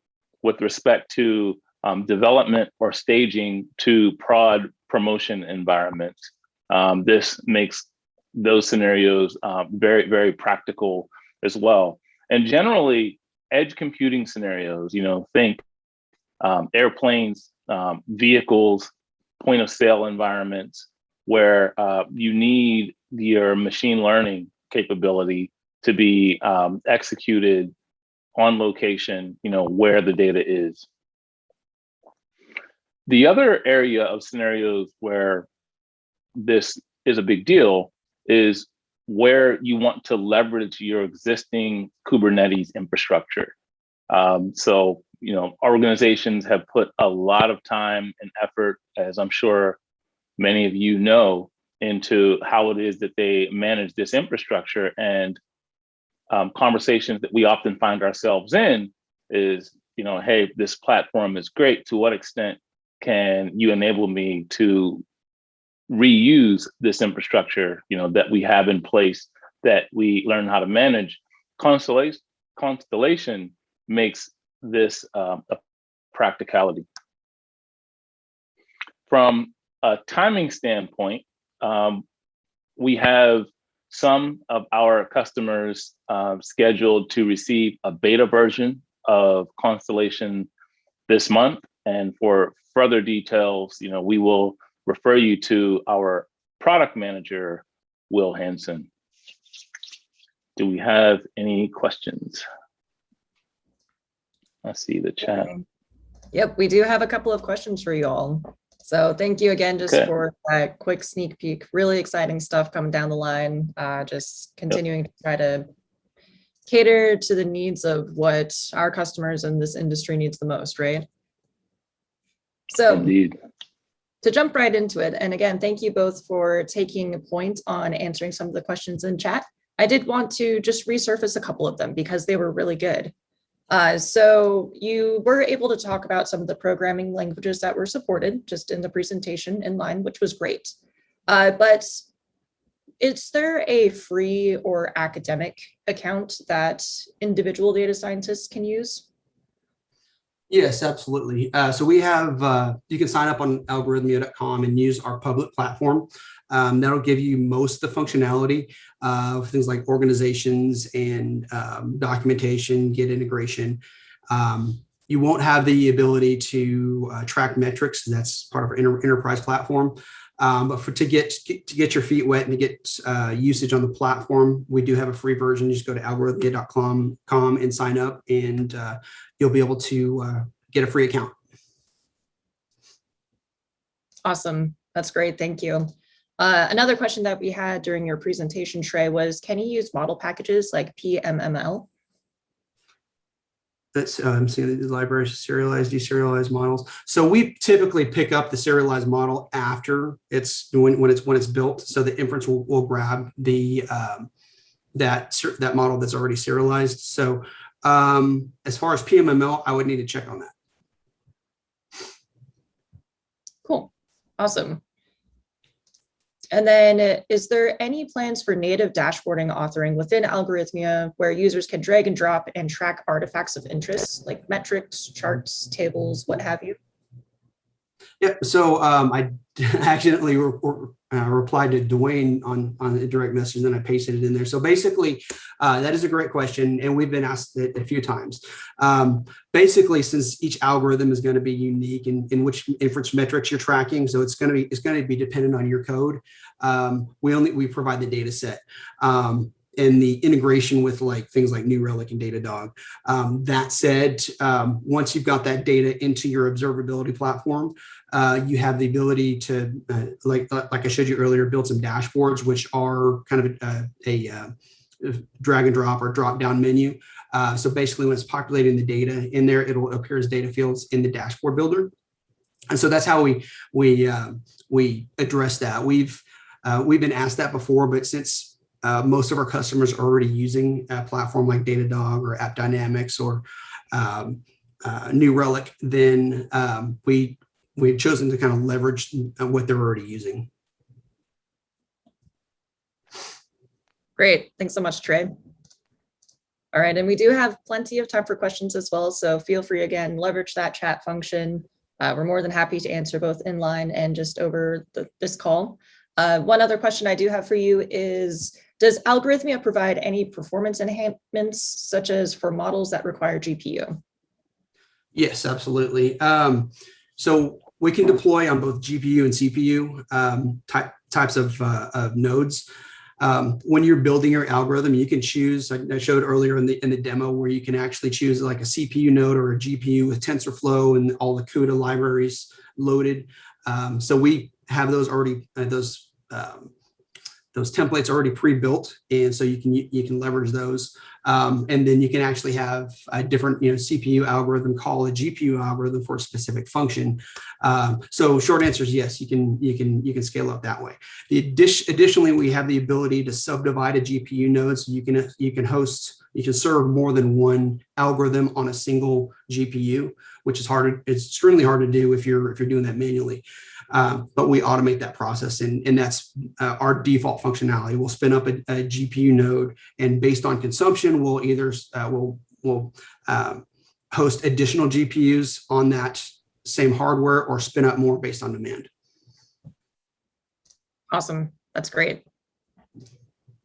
with respect to development or staging to prod promotion environments. This makes those scenarios very, very practical as well. And generally, edge computing scenarios, think airplanes, vehicles, point of sale environments where you need your machine learning capability to be executed on location, where the data is. The other area of scenarios where this is a big deal is where you want to leverage your existing Kubernetes infrastructure. So, organizations have put a lot of time and effort, as I'm sure many of you know, into how it is that they manage this infrastructure. And conversations that we often find ourselves in is, hey, this platform is great. To what extent can you enable me to reuse this infrastructure, that we have in place that we learn how to manage? Constellation makes this a practicality. From a timing standpoint, we have some of our customers scheduled to receive a beta version of Constellation this month. And for further details, we will refer you to our product manager, Will Hansen. Do we have any questions? I see the chat. Yep, we do have a couple of questions for you all. So thank you again just for that quick sneak peek. Really exciting stuff coming down the line. Just continuing to try to cater to the needs of what our customers in this industry needs the most, right? So Indeed. To jump right into it, and again, thank you both for taking a point on answering some of the questions in chat. I did want to just resurface a couple of them because they were really good. So you were able to talk about some of the programming languages that were supported just in the presentation in line, which was great. But is there a free or academic account that individual data scientists can use? Yes, absolutely. So we have, you can sign up on algorithmia.com and use our public platform. That'll give you most of the functionality of things like organizations and documentation, Git integration. You won't have the ability to track metrics. That's part of our enterprise platform. But to get your feet wet and to get usage on the platform, we do have a free version. You just go to algorithmia.com and sign up, and you'll be able to get a free account. Awesome. That's great. Thank you. Another question that we had during your presentation, Trey, was can you use model packages like PMML? That's I'm seeing the libraries serialized, deserialized models. So we typically pick up the serialized model after it's when it's built. So the inference will grab the that model that's already serialized. So as far as PMML, I would need to check on that. Cool. Awesome. And then is there any plans for native dashboarding authoring within Algorithmia where users can drag and drop and track artifacts of interest like metrics, charts, tables, what have you? Yeah, so I accidentally replied to Dwayne on a direct message, and then I pasted it in there. So basically, that is a great question, and we've been asked it a few times. Basically, since each algorithm is going to be unique in which inference metrics you're tracking, so it's going to be dependent on your code. We provide the data set. And the integration with things like New Relic and Datadog. That said, once you've got that data into your observability platform, you have the ability to, like I showed you earlier, build some dashboards, which are kind of a drag and drop or drop down menu. So basically, when it's populating the data in there, it'll appear as data fields in the dashboard builder. And so that's how we address that. We've been asked that before, but since most of our customers are already using a platform like Datadog or AppDynamics or New Relic, then we've chosen to kind of leverage what they're already using. Great. Thanks so much, Trey. All right. And we do have plenty of time for questions as well. So feel free, again, leverage that chat function. We're more than happy to answer both inline and just over this call. One other question I do have for you is, does Algorithmia provide any performance enhancements, such as for models that require GPU? Yes, absolutely. So we can deploy on both GPU and CPU types of nodes. When you're building your algorithm, you can choose, I showed earlier in the demo, where you can actually choose like a CPU node or a GPU with TensorFlow and all the CUDA libraries loaded. So we have those already, those templates already pre-built, and so you can leverage those, and then you can actually have a different CPU algorithm call a GPU algorithm for a specific function. So short answer is yes, you can scale up that way. Additionally, we have the ability to subdivide a GPU node, so you can serve more than one algorithm on a single GPU, which is it's extremely hard to do if you're doing that manually. But we automate that process, and that's our default functionality. We'll spin up a GPU node, and based on consumption, we'll either we'll host additional GPUs on that same hardware or spin up more based on demand. Awesome. That's great.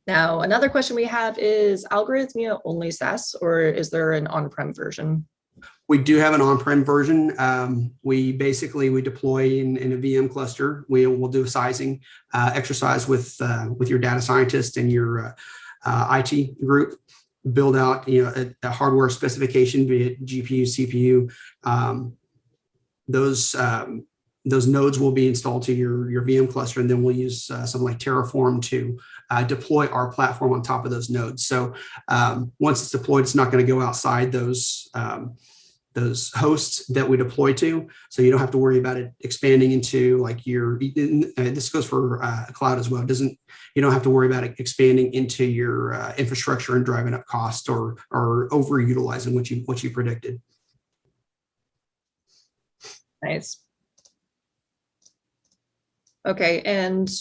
Now, another question we have is Algorithmia only SaaS, or is there an on-prem version? We do have an on-prem version. We deploy in a VM cluster. We'll do a sizing exercise with your data scientist and your IT group, build out a hardware specification, be it GPU, CPU. Those nodes will be installed to your VM cluster, and then we'll use something like Terraform to deploy our platform on top of those nodes. So once it's deployed, it's not going to go outside those hosts that we deploy to. So you don't have to worry about it expanding into this goes for cloud as well. You don't have to worry about it expanding into your infrastructure and driving up cost or overutilizing what you predicted. Nice. Okay, and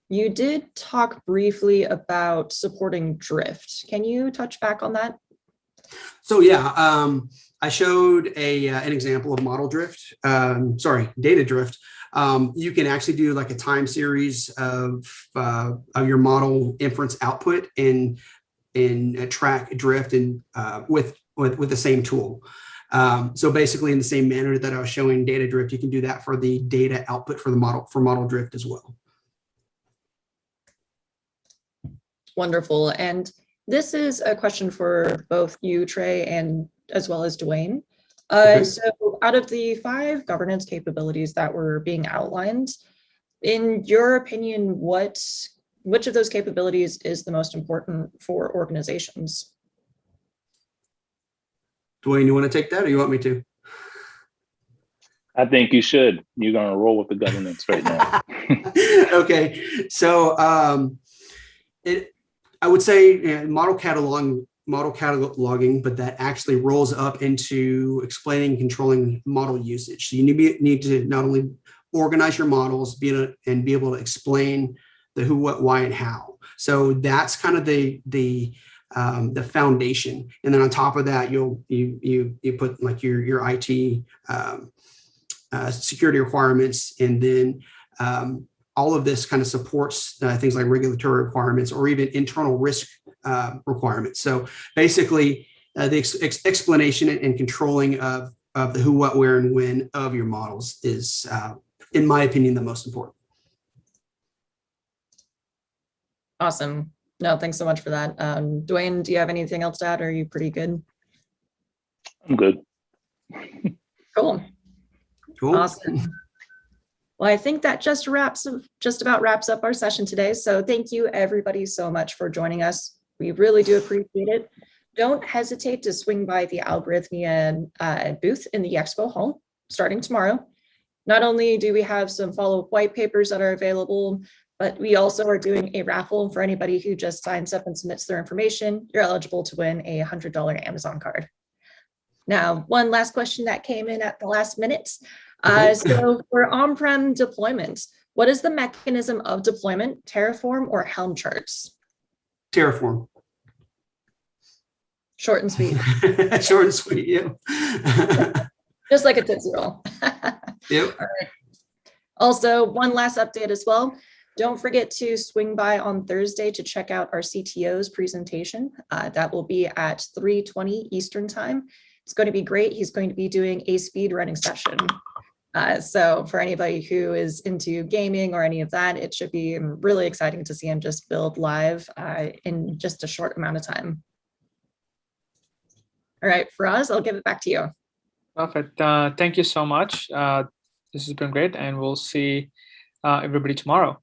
you did talk briefly about supporting drift. Can you touch back on that? So yeah, I showed an example of model drift, data drift. You can actually do like a time series of your model inference output and track drift and with the same tool. So basically, in the same manner that I was showing data drift, you can do that for the data output for model drift as well. Wonderful. And this is a question for both you, Trey, and as well as Dwayne. Okay. So out of the 5 governance capabilities that were being outlined, in your opinion, which of those capabilities is the most important for organizations? Dwayne, you want to take that or you want me to? I think you should. You're going to roll with the governance right now. Okay. So I would say model cataloging, but that actually rolls up into explaining and controlling model usage. So you need to not only organize your models, and be able to explain the who, what, why, and how. So that's kind of the foundation. And then on top of that, you put like your IT security requirements, and then all of this kind of supports things like regulatory requirements or even internal risk requirements. So basically, the explanation and controlling of the who, what, where, and when of your models is, in my opinion, the most important. Awesome. No, thanks so much for that. Dwayne, do you have anything else to add, or are you pretty good? I'm good. Cool. Cool. Awesome. Well, I think that just about wraps up our session today. So thank you everybody so much for joining us. We really do appreciate it. Don't hesitate to swing by the Algorithmia booth in the expo hall starting tomorrow. Not only do we have some follow-up white papers that are available, but we also are doing a raffle for anybody who just signs up and submits their information. You're eligible to win a $100 Amazon card. Now, one last question that came in at the last minute. So for on-prem deployment, what is the mechanism of deployment, Terraform or Helm charts? Terraform. Short and sweet. Short and sweet, yeah. Just like a Tootsie Roll. Yep. All right. Also, one last update as well. Don't forget to swing by on Thursday to check out our CTO's presentation. That will be at 3:20 Eastern time. It's going to be great. He's going to be doing a speed running session. So for anybody who is into gaming or any of that, it should be really exciting to see him just build live in just a short amount of time. All right, Faraz, I'll give it back to you. Perfect. Thank you so much. This has been great, and we'll see everybody tomorrow.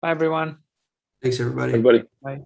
Bye, everyone. Thanks, everybody. Everybody. Bye.